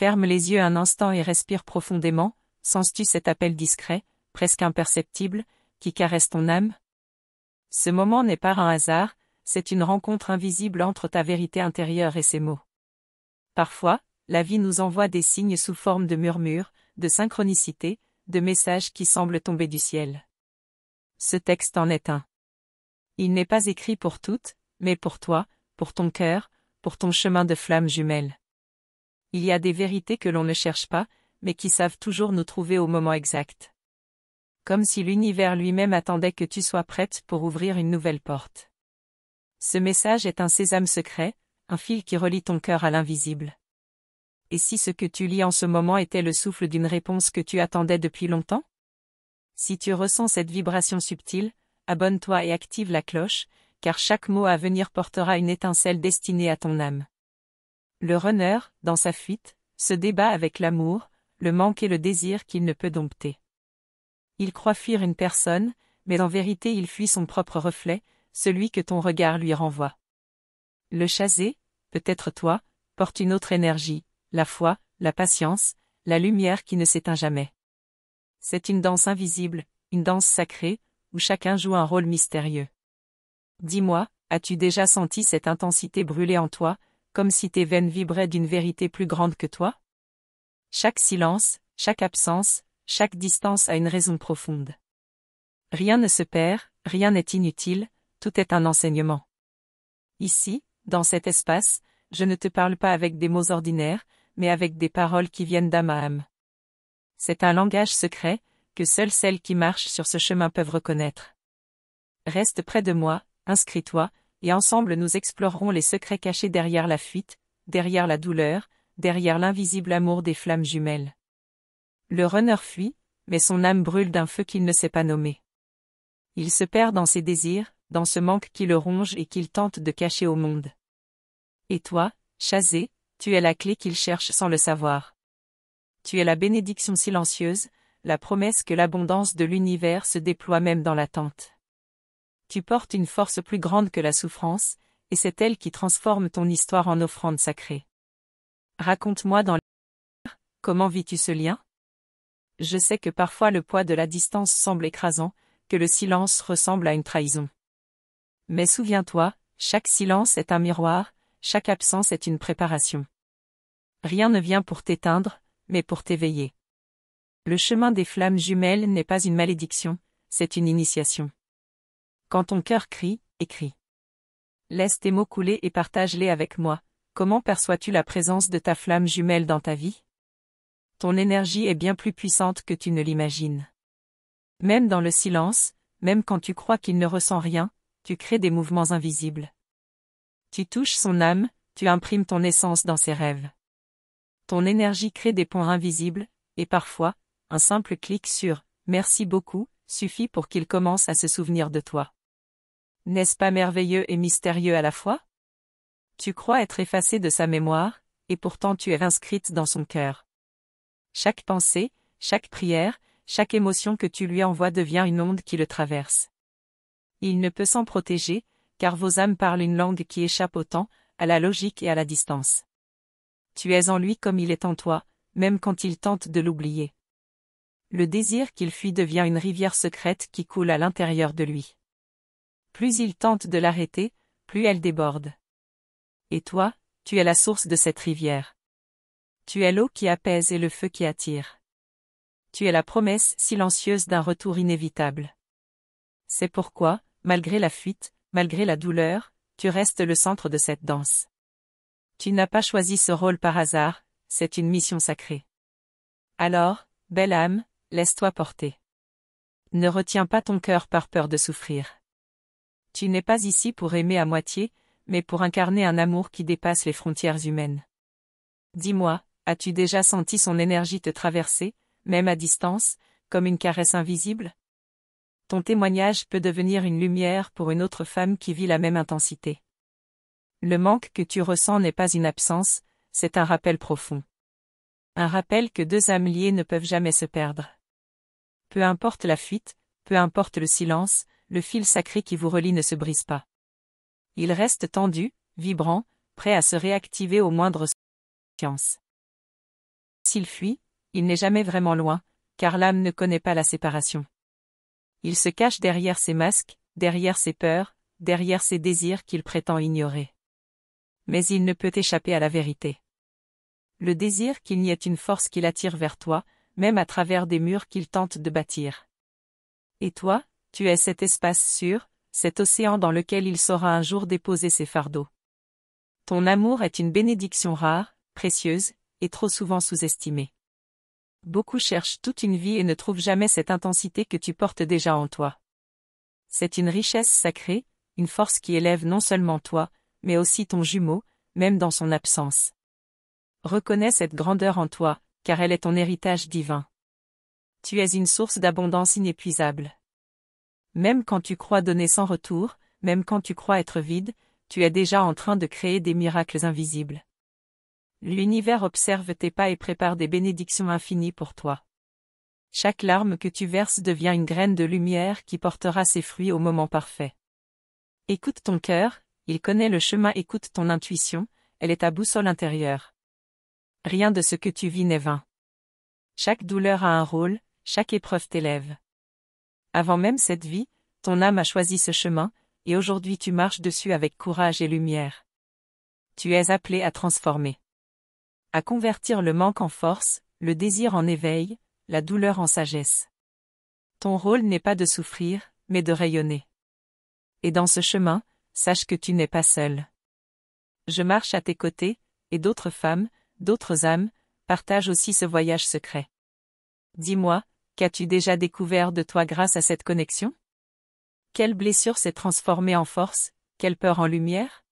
Ferme les yeux un instant et respire profondément. Sens-tu cet appel discret, presque imperceptible, qui caresse ton âme? Ce moment n'est pas un hasard, c'est une rencontre invisible entre ta vérité intérieure et ses mots. Parfois, la vie nous envoie des signes sous forme de murmures, de synchronicités, de messages qui semblent tomber du ciel. Ce texte en est un. Il n'est pas écrit pour toutes, mais pour toi, pour ton cœur, pour ton chemin de flamme jumelle. Il y a des vérités que l'on ne cherche pas, mais qui savent toujours nous trouver au moment exact. Comme si l'univers lui-même attendait que tu sois prête pour ouvrir une nouvelle porte. Ce message est un sésame secret, un fil qui relie ton cœur à l'invisible. Et si ce que tu lis en ce moment était le souffle d'une réponse que tu attendais depuis longtemps? Si tu ressens cette vibration subtile, abonne-toi et active la cloche, car chaque mot à venir portera une étincelle destinée à ton âme. Le runner, dans sa fuite, se débat avec l'amour, le manque et le désir qu'il ne peut dompter. Il croit fuir une personne, mais en vérité il fuit son propre reflet, celui que ton regard lui renvoie. Le chasé, peut-être toi, porte une autre énergie, la foi, la patience, la lumière qui ne s'éteint jamais. C'est une danse invisible, une danse sacrée, où chacun joue un rôle mystérieux. Dis-moi, as-tu déjà senti cette intensité brûler en toi, comme si tes veines vibraient d'une vérité plus grande que toi? Chaque silence, chaque absence, chaque distance a une raison profonde. Rien ne se perd, rien n'est inutile, tout est un enseignement. Ici, dans cet espace, je ne te parle pas avec des mots ordinaires, mais avec des paroles qui viennent d'âme à âme. C'est un langage secret, que seules celles qui marchent sur ce chemin peuvent reconnaître. Reste près de moi, inscris-toi, et ensemble nous explorerons les secrets cachés derrière la fuite, derrière la douleur, derrière l'invisible amour des flammes jumelles. Le runner fuit, mais son âme brûle d'un feu qu'il ne sait pas nommer. Il se perd dans ses désirs, dans ce manque qui le ronge et qu'il tente de cacher au monde. Et toi, chasé, tu es la clé qu'il cherche sans le savoir. Tu es la bénédiction silencieuse, la promesse que l'abondance de l'univers se déploie même dans l'attente. Tu portes une force plus grande que la souffrance, et c'est elle qui transforme ton histoire en offrande sacrée. Raconte-moi dans l'air, comment vis-tu ce lien? Je sais que parfois le poids de la distance semble écrasant, que le silence ressemble à une trahison. Mais souviens-toi, chaque silence est un miroir, chaque absence est une préparation. Rien ne vient pour t'éteindre, mais pour t'éveiller. Le chemin des flammes jumelles n'est pas une malédiction, c'est une initiation. Quand ton cœur crie, écris. Laisse tes mots couler et partage-les avec moi. Comment perçois-tu la présence de ta flamme jumelle dans ta vie? Ton énergie est bien plus puissante que tu ne l'imagines. Même dans le silence, même quand tu crois qu'il ne ressent rien, tu crées des mouvements invisibles. Tu touches son âme, tu imprimes ton essence dans ses rêves. Ton énergie crée des ponts invisibles, et parfois, un simple clic sur « Merci beaucoup » suffit pour qu'il commence à se souvenir de toi. N'est-ce pas merveilleux et mystérieux à la fois? Tu crois être effacée de sa mémoire, et pourtant tu es inscrite dans son cœur. Chaque pensée, chaque prière, chaque émotion que tu lui envoies devient une onde qui le traverse. Il ne peut s'en protéger, car vos âmes parlent une langue qui échappe au temps, à la logique et à la distance. Tu es en lui comme il est en toi, même quand il tente de l'oublier. Le désir qu'il fuit devient une rivière secrète qui coule à l'intérieur de lui. Plus il tente de l'arrêter, plus elle déborde. Et toi, tu es la source de cette rivière. Tu es l'eau qui apaise et le feu qui attire. Tu es la promesse silencieuse d'un retour inévitable. C'est pourquoi, malgré la fuite, malgré la douleur, tu restes le centre de cette danse. Tu n'as pas choisi ce rôle par hasard, c'est une mission sacrée. Alors, belle âme, laisse-toi porter. Ne retiens pas ton cœur par peur de souffrir. Tu n'es pas ici pour aimer à moitié, mais pour incarner un amour qui dépasse les frontières humaines. Dis-moi, as-tu déjà senti son énergie te traverser, même à distance, comme une caresse invisible? Ton témoignage peut devenir une lumière pour une autre femme qui vit la même intensité. Le manque que tu ressens n'est pas une absence, c'est un rappel profond. Un rappel que deux âmes liées ne peuvent jamais se perdre. Peu importe la fuite, peu importe le silence, le fil sacré qui vous relie ne se brise pas. Il reste tendu, vibrant, prêt à se réactiver au moindre science. s'il fuit, il n'est jamais vraiment loin, car l'âme ne connaît pas la séparation. Il se cache derrière ses masques, derrière ses peurs, derrière ses désirs qu'il prétend ignorer. Mais il ne peut échapper à la vérité. Le désir qu'il n'y ait une force qui l'attire vers toi, même à travers des murs qu'il tente de bâtir. Et toi, tu es cet espace sûr, cet océan dans lequel il saura un jour déposer ses fardeaux. Ton amour est une bénédiction rare, précieuse, et trop souvent sous-estimée. Beaucoup cherchent toute une vie et ne trouvent jamais cette intensité que tu portes déjà en toi. C'est une richesse sacrée, une force qui élève non seulement toi, mais aussi ton jumeau, même dans son absence. Reconnais cette grandeur en toi, car elle est ton héritage divin. Tu es une source d'abondance inépuisable. Même quand tu crois donner sans retour, même quand tu crois être vide, tu es déjà en train de créer des miracles invisibles. L'univers observe tes pas et prépare des bénédictions infinies pour toi. Chaque larme que tu verses devient une graine de lumière qui portera ses fruits au moment parfait. Écoute ton cœur, il connaît le chemin, écoute ton intuition, elle est ta boussole intérieure. Rien de ce que tu vis n'est vain. Chaque douleur a un rôle, chaque épreuve t'élève. Avant même cette vie, ton âme a choisi ce chemin, et aujourd'hui tu marches dessus avec courage et lumière. Tu es appelé à transformer. À convertir le manque en force, le désir en éveil, la douleur en sagesse. Ton rôle n'est pas de souffrir, mais de rayonner. Et dans ce chemin, sache que tu n'es pas seul. Je marche à tes côtés, et d'autres femmes, d'autres âmes, partagent aussi ce voyage secret. Dis-moi, qu'as-tu déjà découvert de toi grâce à cette connexion? Quelle blessure s'est transformée en force, quelle peur en lumière?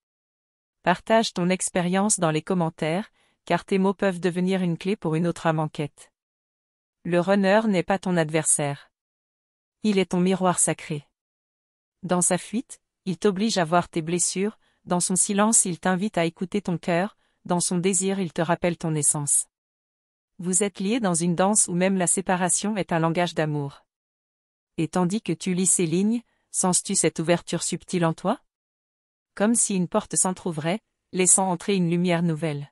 Partage ton expérience dans les commentaires, car tes mots peuvent devenir une clé pour une autre âme en quête. Le runner n'est pas ton adversaire. Il est ton miroir sacré. Dans sa fuite, il t'oblige à voir tes blessures, dans son silence il t'invite à écouter ton cœur, dans son désir il te rappelle ton essence. Vous êtes liés dans une danse où même la séparation est un langage d'amour. Et tandis que tu lis ces lignes, sens-tu cette ouverture subtile en toi? Comme si une porte s'entr'ouvrait, laissant entrer une lumière nouvelle.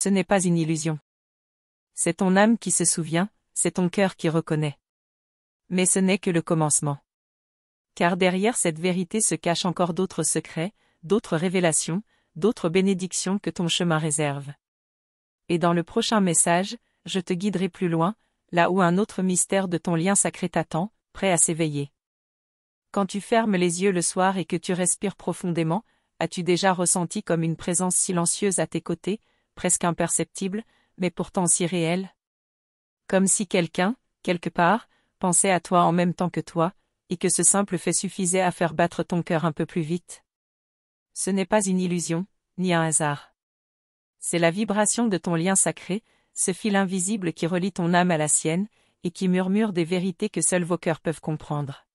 Ce n'est pas une illusion. C'est ton âme qui se souvient, c'est ton cœur qui reconnaît. Mais ce n'est que le commencement. Car derrière cette vérité se cachent encore d'autres secrets, d'autres révélations, d'autres bénédictions que ton chemin réserve. Et dans le prochain message, je te guiderai plus loin, là où un autre mystère de ton lien sacré t'attend, prêt à s'éveiller. Quand tu fermes les yeux le soir et que tu respires profondément, as-tu déjà ressenti comme une présence silencieuse à tes côtés, presque imperceptible, mais pourtant si réelle? Comme si quelqu'un, quelque part, pensait à toi en même temps que toi, et que ce simple fait suffisait à faire battre ton cœur un peu plus vite. Ce n'est pas une illusion, ni un hasard. C'est la vibration de ton lien sacré, ce fil invisible qui relie ton âme à la sienne, et qui murmure des vérités que seuls vos cœurs peuvent comprendre.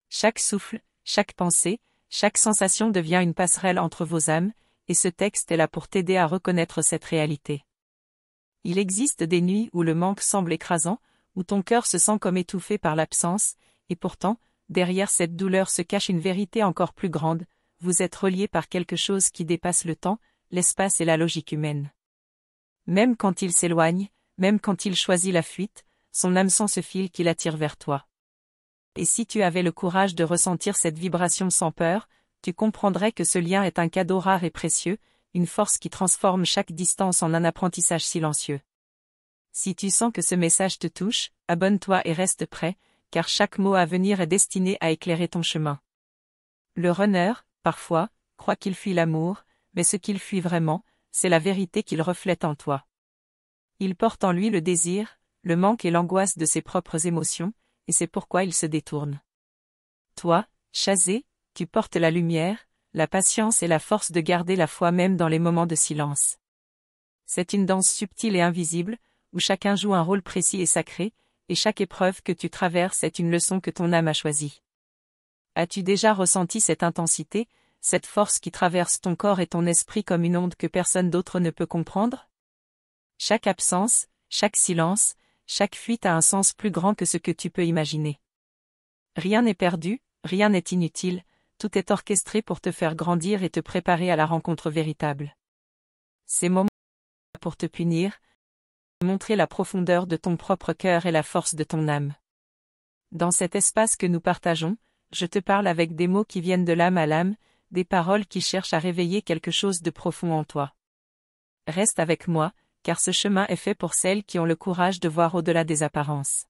Chaque souffle, chaque pensée, chaque sensation devient une passerelle entre vos âmes, et ce texte est là pour t'aider à reconnaître cette réalité. Il existe des nuits où le manque semble écrasant, où ton cœur se sent comme étouffé par l'absence, et pourtant, derrière cette douleur se cache une vérité encore plus grande, vous êtes reliés par quelque chose qui dépasse le temps, l'espace et la logique humaine. Même quand il s'éloigne, même quand il choisit la fuite, son âme sent ce fil qui l'attire vers toi. Et si tu avais le courage de ressentir cette vibration sans peur, tu comprendrais que ce lien est un cadeau rare et précieux, une force qui transforme chaque distance en un apprentissage silencieux. Si tu sens que ce message te touche, abonne-toi et reste prêt, car chaque mot à venir est destiné à éclairer ton chemin. Le runner, parfois, croit qu'il fuit l'amour, mais ce qu'il fuit vraiment, c'est la vérité qu'il reflète en toi. Il porte en lui le désir, le manque et l'angoisse de ses propres émotions, et c'est pourquoi il se détourne. Toi, Chazé, tu portes la lumière, la patience et la force de garder la foi même dans les moments de silence. C'est une danse subtile et invisible, où chacun joue un rôle précis et sacré, et chaque épreuve que tu traverses est une leçon que ton âme a choisie. As-tu déjà ressenti cette intensité, cette force qui traverse ton corps et ton esprit comme une onde que personne d'autre ne peut comprendre? Chaque absence, chaque silence, chaque fuite a un sens plus grand que ce que tu peux imaginer. Rien n'est perdu, rien n'est inutile, tout est orchestré pour te faire grandir et te préparer à la rencontre véritable. Ces moments pour te punir, montrer la profondeur de ton propre cœur et la force de ton âme. Dans cet espace que nous partageons, je te parle avec des mots qui viennent de l'âme à l'âme, des paroles qui cherchent à réveiller quelque chose de profond en toi. Reste avec moi, car ce chemin est fait pour celles qui ont le courage de voir au-delà des apparences.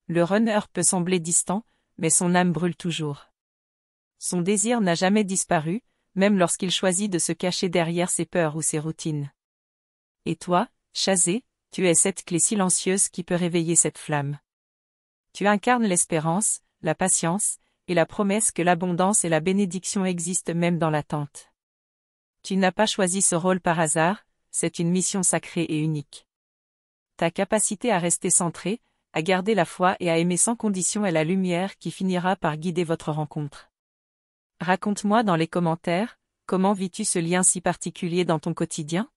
Le runner peut sembler distant, mais son âme brûle toujours. Son désir n'a jamais disparu, même lorsqu'il choisit de se cacher derrière ses peurs ou ses routines. Et toi, Chazé, tu es cette clé silencieuse qui peut réveiller cette flamme. Tu incarnes l'espérance, la patience, et la promesse que l'abondance et la bénédiction existent même dans l'attente. Tu n'as pas choisi ce rôle par hasard, c'est une mission sacrée et unique. Ta capacité à rester centré, à garder la foi et à aimer sans condition est la lumière qui finira par guider votre rencontre. Raconte-moi dans les commentaires, comment vis-tu ce lien si particulier dans ton quotidien?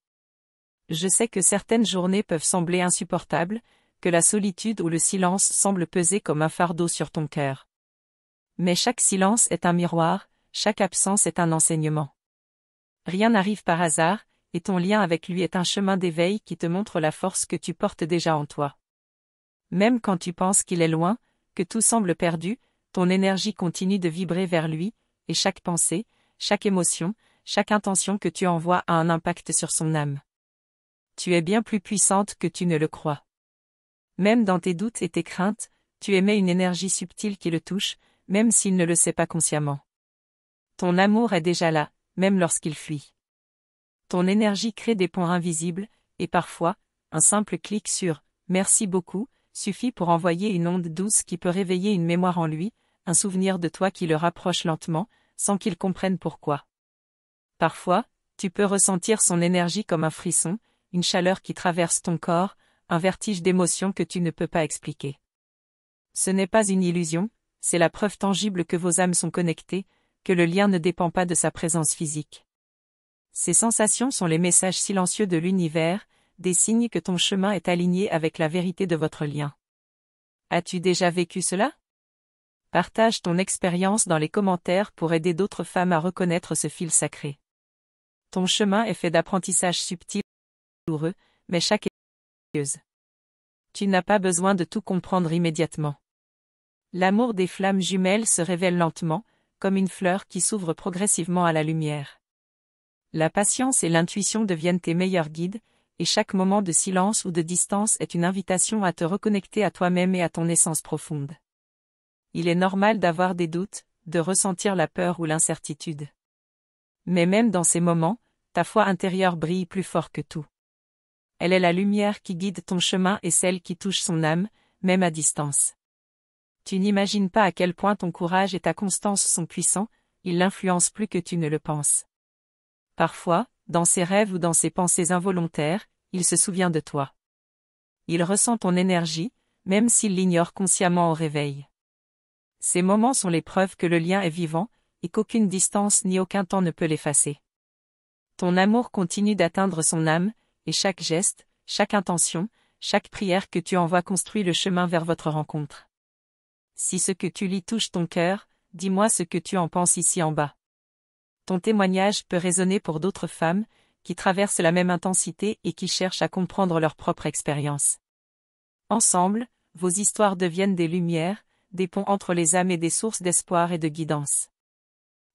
Je sais que certaines journées peuvent sembler insupportables, que la solitude ou le silence semblent peser comme un fardeau sur ton cœur. Mais chaque silence est un miroir, chaque absence est un enseignement. Rien n'arrive par hasard, et ton lien avec lui est un chemin d'éveil qui te montre la force que tu portes déjà en toi. Même quand tu penses qu'il est loin, que tout semble perdu, ton énergie continue de vibrer vers lui, et chaque pensée, chaque émotion, chaque intention que tu envoies a un impact sur son âme. Tu es bien plus puissante que tu ne le crois. Même dans tes doutes et tes craintes, tu émets une énergie subtile qui le touche, même s'il ne le sait pas consciemment. Ton amour est déjà là, même lorsqu'il fuit. Ton énergie crée des ponts invisibles, et parfois, un simple clic sur « merci beaucoup » suffit pour envoyer une onde douce qui peut réveiller une mémoire en lui, un souvenir de toi qui le rapproche lentement, sans qu'il comprenne pourquoi. Parfois, tu peux ressentir son énergie comme un frisson, une chaleur qui traverse ton corps, un vertige d'émotions que tu ne peux pas expliquer. Ce n'est pas une illusion, c'est la preuve tangible que vos âmes sont connectées, que le lien ne dépend pas de sa présence physique. Ces sensations sont les messages silencieux de l'univers, des signes que ton chemin est aligné avec la vérité de votre lien. As-tu déjà vécu cela? Partage ton expérience dans les commentaires pour aider d'autres femmes à reconnaître ce fil sacré. Ton chemin est fait d'apprentissages subtils et douloureux, mais chaque étape est précieuse. Tu n'as pas besoin de tout comprendre immédiatement. L'amour des flammes jumelles se révèle lentement, comme une fleur qui s'ouvre progressivement à la lumière. La patience et l'intuition deviennent tes meilleurs guides, et chaque moment de silence ou de distance est une invitation à te reconnecter à toi-même et à ton essence profonde. Il est normal d'avoir des doutes, de ressentir la peur ou l'incertitude. Mais même dans ces moments, ta foi intérieure brille plus fort que tout. Elle est la lumière qui guide ton chemin et celle qui touche son âme, même à distance. Tu n'imagines pas à quel point ton courage et ta constance sont puissants, ils l'influencent plus que tu ne le penses. Parfois, dans ses rêves ou dans ses pensées involontaires, il se souvient de toi. Il ressent ton énergie, même s'il l'ignore consciemment au réveil. Ces moments sont les preuves que le lien est vivant, et qu'aucune distance ni aucun temps ne peut l'effacer. Ton amour continue d'atteindre son âme, et chaque geste, chaque intention, chaque prière que tu envoies construit le chemin vers votre rencontre. Si ce que tu lis touche ton cœur, dis-moi ce que tu en penses ici en bas. Ton témoignage peut résonner pour d'autres femmes, qui traversent la même intensité et qui cherchent à comprendre leur propre expérience. Ensemble, vos histoires deviennent des lumières, des ponts entre les âmes et des sources d'espoir et de guidance.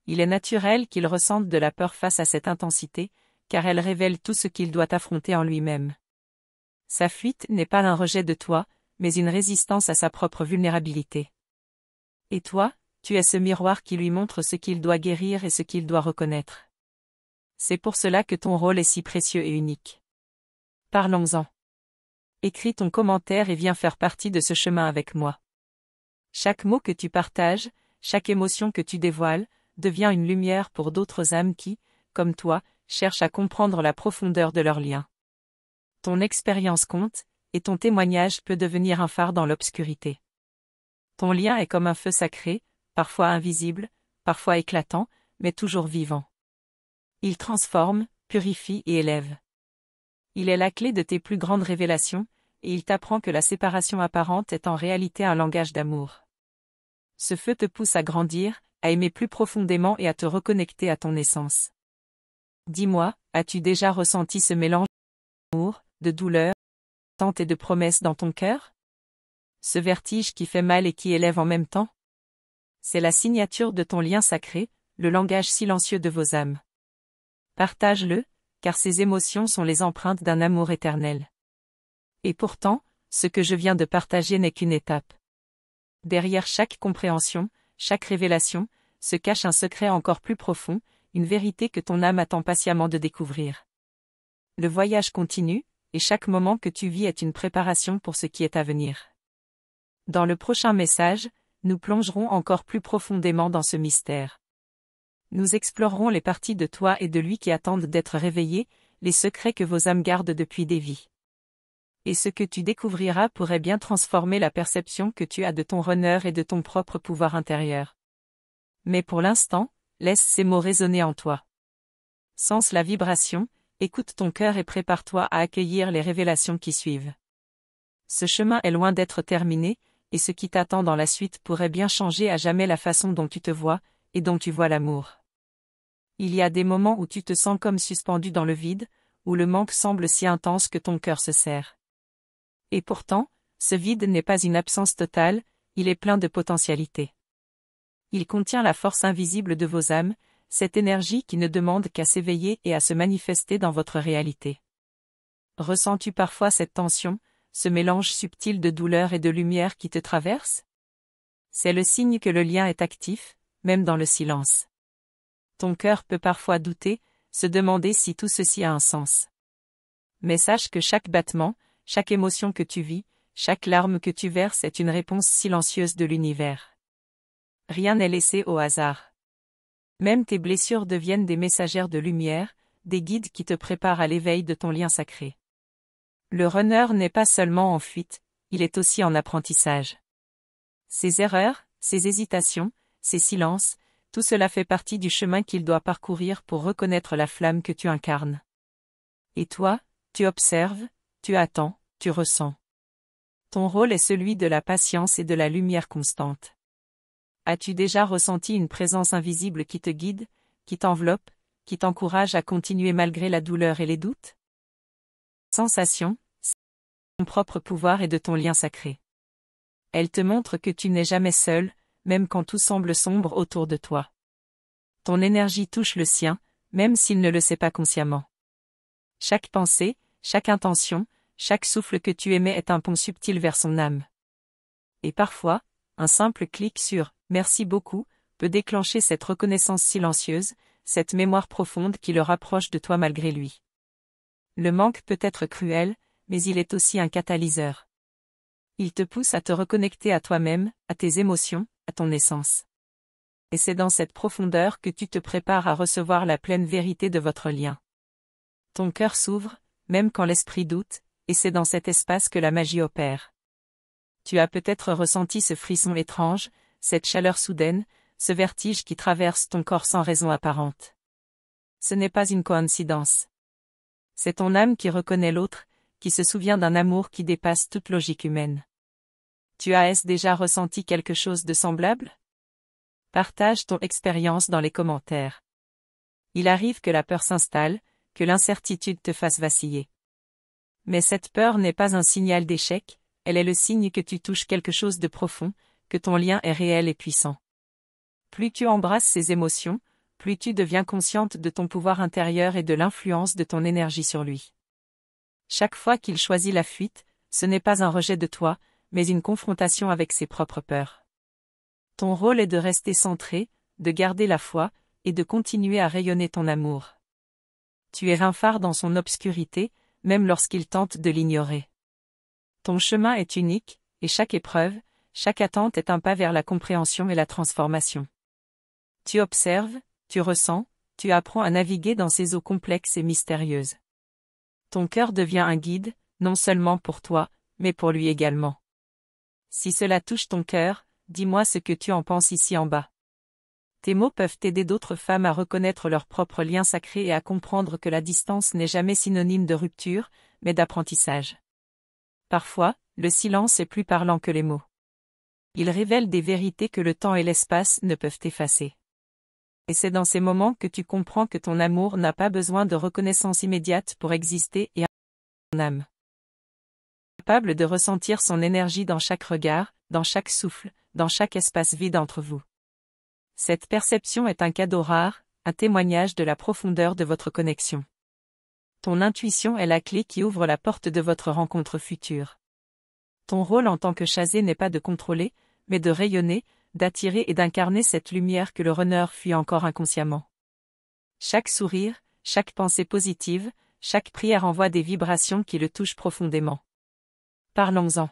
Il est naturel qu'il ressente de la peur face à cette intensité, car elle révèle tout ce qu'il doit affronter en lui-même. Sa fuite n'est pas un rejet de toi, mais une résistance à sa propre vulnérabilité. Et toi, tu es ce miroir qui lui montre ce qu'il doit guérir et ce qu'il doit reconnaître. C'est pour cela que ton rôle est si précieux et unique. Parlons-en. Écris ton commentaire et viens faire partie de ce chemin avec moi. Chaque mot que tu partages, chaque émotion que tu dévoiles, devient une lumière pour d'autres âmes qui, comme toi, cherchent à comprendre la profondeur de leur lien. Ton expérience compte, et ton témoignage peut devenir un phare dans l'obscurité. Ton lien est comme un feu sacré, parfois invisible, parfois éclatant, mais toujours vivant. Il transforme, purifie et élève. Il est la clé de tes plus grandes révélations, et il t'apprend que la séparation apparente est en réalité un langage d'amour. Ce feu te pousse à grandir, à aimer plus profondément et à te reconnecter à ton essence. Dis-moi, as-tu déjà ressenti ce mélange d'amour, de douleur, d'attente et de promesses dans ton cœur? Ce vertige qui fait mal et qui élève en même temps? C'est la signature de ton lien sacré, le langage silencieux de vos âmes. Partage-le, car ces émotions sont les empreintes d'un amour éternel. Et pourtant, ce que je viens de partager n'est qu'une étape. Derrière chaque compréhension, chaque révélation, se cache un secret encore plus profond, une vérité que ton âme attend patiemment de découvrir. Le voyage continue, et chaque moment que tu vis est une préparation pour ce qui est à venir. Dans le prochain message, nous plongerons encore plus profondément dans ce mystère. Nous explorerons les parties de toi et de lui qui attendent d'être réveillées, les secrets que vos âmes gardent depuis des vies. Et ce que tu découvriras pourrait bien transformer la perception que tu as de ton honneur et de ton propre pouvoir intérieur. Mais pour l'instant, laisse ces mots résonner en toi. Sens la vibration, écoute ton cœur et prépare-toi à accueillir les révélations qui suivent. Ce chemin est loin d'être terminé, et ce qui t'attend dans la suite pourrait bien changer à jamais la façon dont tu te vois, et dont tu vois l'amour. Il y a des moments où tu te sens comme suspendu dans le vide, où le manque semble si intense que ton cœur se serre. Et pourtant, ce vide n'est pas une absence totale, il est plein de potentialités. Il contient la force invisible de vos âmes, cette énergie qui ne demande qu'à s'éveiller et à se manifester dans votre réalité. Ressens-tu parfois cette tension, ce mélange subtil de douleur et de lumière qui te traverse? C'est le signe que le lien est actif, même dans le silence. Ton cœur peut parfois douter, se demander si tout ceci a un sens. Mais sache que chaque battement, chaque émotion que tu vis, chaque larme que tu verses est une réponse silencieuse de l'univers. Rien n'est laissé au hasard. Même tes blessures deviennent des messagères de lumière, des guides qui te préparent à l'éveil de ton lien sacré. Le runner n'est pas seulement en fuite, il est aussi en apprentissage. Ses erreurs, ses hésitations, ses silences, tout cela fait partie du chemin qu'il doit parcourir pour reconnaître la flamme que tu incarnes. Et toi, tu observes, tu attends, tu ressens. Ton rôle est celui de la patience et de la lumière constante. As-tu déjà ressenti une présence invisible qui te guide, qui t'enveloppe, qui t'encourage à continuer malgré la douleur et les doutes? Sensation, c'est ton propre pouvoir et de ton lien sacré. Elle te montre que tu n'es jamais seul, même quand tout semble sombre autour de toi. Ton énergie touche le sien, même s'il ne le sait pas consciemment. Chaque pensée, chaque intention, chaque souffle que tu émets est un pont subtil vers son âme. Et parfois, un simple clic sur « Merci beaucoup » peut déclencher cette reconnaissance silencieuse, cette mémoire profonde qui le rapproche de toi malgré lui. Le manque peut être cruel, mais il est aussi un catalyseur. Il te pousse à te reconnecter à toi-même, à tes émotions, à ton essence. Et c'est dans cette profondeur que tu te prépares à recevoir la pleine vérité de votre lien. Ton cœur s'ouvre, même quand l'esprit doute, et c'est dans cet espace que la magie opère. Tu as peut-être ressenti ce frisson étrange, cette chaleur soudaine, ce vertige qui traverse ton corps sans raison apparente. Ce n'est pas une coïncidence. C'est ton âme qui reconnaît l'autre, qui se souvient d'un amour qui dépasse toute logique humaine. Tu as déjà ressenti quelque chose de semblable? Partage ton expérience dans les commentaires. Il arrive que la peur s'installe, que l'incertitude te fasse vaciller. Mais cette peur n'est pas un signal d'échec, elle est le signe que tu touches quelque chose de profond, que ton lien est réel et puissant. Plus tu embrasses ces émotions, plus tu deviens consciente de ton pouvoir intérieur et de l'influence de ton énergie sur lui. Chaque fois qu'il choisit la fuite, ce n'est pas un rejet de toi, mais une confrontation avec ses propres peurs. Ton rôle est de rester centré, de garder la foi, et de continuer à rayonner ton amour. Tu es un phare dans son obscurité, même lorsqu'il tente de l'ignorer. Ton chemin est unique, et chaque épreuve, chaque attente est un pas vers la compréhension et la transformation. Tu observes, tu ressens, tu apprends à naviguer dans ces eaux complexes et mystérieuses. Ton cœur devient un guide, non seulement pour toi, mais pour lui également. Si cela touche ton cœur, dis-moi ce que tu en penses ici en bas. Tes mots peuvent aider d'autres femmes à reconnaître leur propre lien sacré et à comprendre que la distance n'est jamais synonyme de rupture, mais d'apprentissage. Parfois, le silence est plus parlant que les mots. Il révèle des vérités que le temps et l'espace ne peuvent effacer. Et c'est dans ces moments que tu comprends que ton amour n'a pas besoin de reconnaissance immédiate pour exister et ton âme. capable de ressentir son énergie dans chaque regard, dans chaque souffle, dans chaque espace vide entre vous. Cette perception est un cadeau rare, un témoignage de la profondeur de votre connexion. Ton intuition est la clé qui ouvre la porte de votre rencontre future. Ton rôle en tant que chasé n'est pas de contrôler, mais de rayonner, d'attirer et d'incarner cette lumière que le runner fuit encore inconsciemment. Chaque sourire, chaque pensée positive, chaque prière envoie des vibrations qui le touchent profondément. Parlons-en.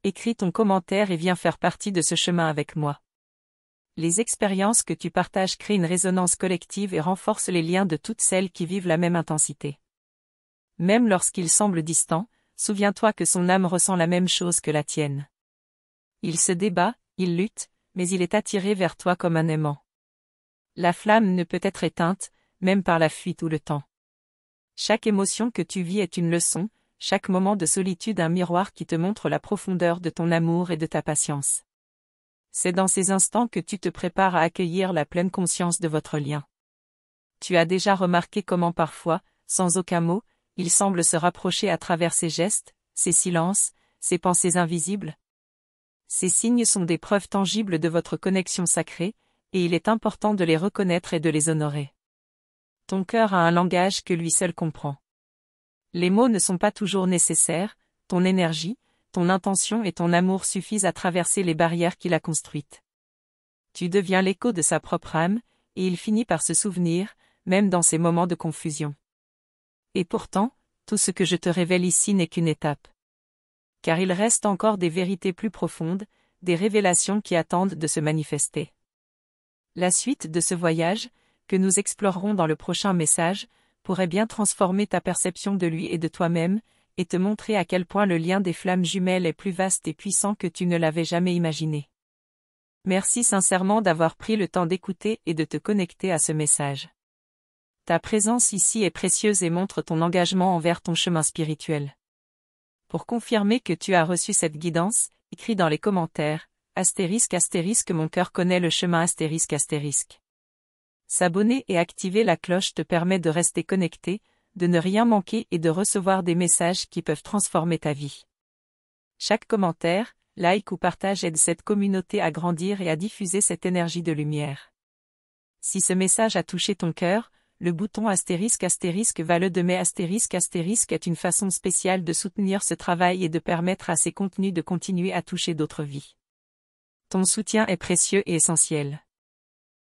Écris ton commentaire et viens faire partie de ce chemin avec moi. Les expériences que tu partages créent une résonance collective et renforcent les liens de toutes celles qui vivent la même intensité. Même lorsqu'il semble distant, souviens-toi que son âme ressent la même chose que la tienne. Il se débat, il lutte, mais il est attiré vers toi comme un aimant. La flamme ne peut être éteinte, même par la fuite ou le temps. Chaque émotion que tu vis est une leçon, chaque moment de solitude un miroir qui te montre la profondeur de ton amour et de ta patience. C'est dans ces instants que tu te prépares à accueillir la pleine conscience de votre lien. Tu as déjà remarqué comment parfois, sans aucun mot, il semble se rapprocher à travers ses gestes, ses silences, ses pensées invisibles. Ces signes sont des preuves tangibles de votre connexion sacrée, et il est important de les reconnaître et de les honorer. Ton cœur a un langage que lui seul comprend. Les mots ne sont pas toujours nécessaires, ton énergie, ton intention et ton amour suffisent à traverser les barrières qu'il a construites. Tu deviens l'écho de sa propre âme, et il finit par se souvenir, même dans ces moments de confusion. Et pourtant, tout ce que je te révèle ici n'est qu'une étape. Car il reste encore des vérités plus profondes, des révélations qui attendent de se manifester. La suite de ce voyage, que nous explorerons dans le prochain message, pourrait bien transformer ta perception de lui et de toi-même, et te montrer à quel point le lien des flammes jumelles est plus vaste et puissant que tu ne l'avais jamais imaginé. Merci sincèrement d'avoir pris le temps d'écouter et de te connecter à ce message. Ta présence ici est précieuse et montre ton engagement envers ton chemin spirituel. Pour confirmer que tu as reçu cette guidance, écris dans les commentaires, ***, mon cœur connaît le chemin ***. S'abonner et activer la cloche te permet de rester connecté, de ne rien manquer et de recevoir des messages qui peuvent transformer ta vie. Chaque commentaire, like ou partage aide cette communauté à grandir et à diffuser cette énergie de lumière. Si ce message a touché ton cœur, le bouton *** Vale de mai ** est une façon spéciale de soutenir ce travail et de permettre à ces contenus de continuer à toucher d'autres vies. Ton soutien est précieux et essentiel.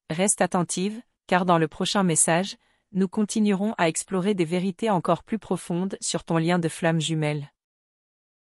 Reste attentive, car dans le prochain message, nous continuerons à explorer des vérités encore plus profondes sur ton lien de flamme jumelle.